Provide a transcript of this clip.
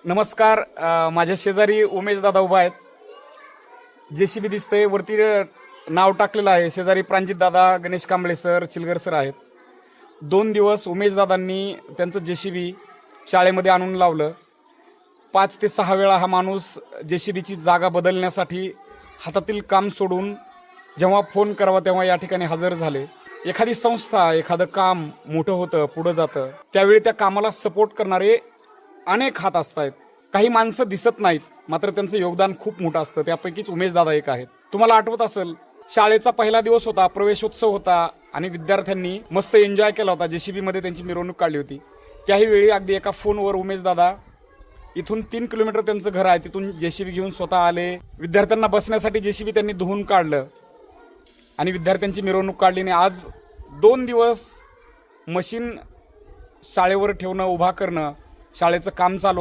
नमस्कार. माझ्या शेजारी उमेश दादा उभा आहेत. जेसीबी दिसतंय, वरती नाव टाकलेलं आहे. शेजारी प्रांजित दादा, गणेश कांबळे सर, चिलगर सर आहेत. 2 दिवस उमेश दादांनी त्यांचं जेसीबी शाळेमध्ये आणून लावलं. 5 ते 6 वेळा हा माणूस जेसीबीची जागा बदलण्यासाठी हातातील काम सोडून जेव्हा फोन करावा तेव्हा या ठिकाणी हजर झाले. एखादी संस्था, एखादं काम मोठं होतं, पुढं जातं, त्यावेळी त्या कामाला सपोर्ट करणारे अनेक हात असतात. काही माणसं दिसत नाहीत, मात्र त्यांचं योगदान खूप मोठं असतं. त्यापैकीच उमेश दादा एक आहेत. तुम्हाला आठवत असेल, शाळेचा पहिला दिवस होता, प्रवेशोत्सव होता आणि विद्यार्थ्यांनी मस्त एन्जॉय केला होता. जेसीबी मध्ये त्यांची मिरवणूक काढली होती. त्याही वेळी अगदी एका फोनवर उमेश दादा इथून 3 किलोमीटर त्यांचं घर आहे, तिथून जेसीबी घेऊन स्वतः आले. विद्यार्थ्यांना बसण्यासाठी जेसीबी त्यांनी धुवून काढलं आणि विद्यार्थ्यांची मिरवणूक काढली. आणि आज 2 दिवस मशीन शाळेवर ठेवणं, उभा करणं, शाळेचं काम चालू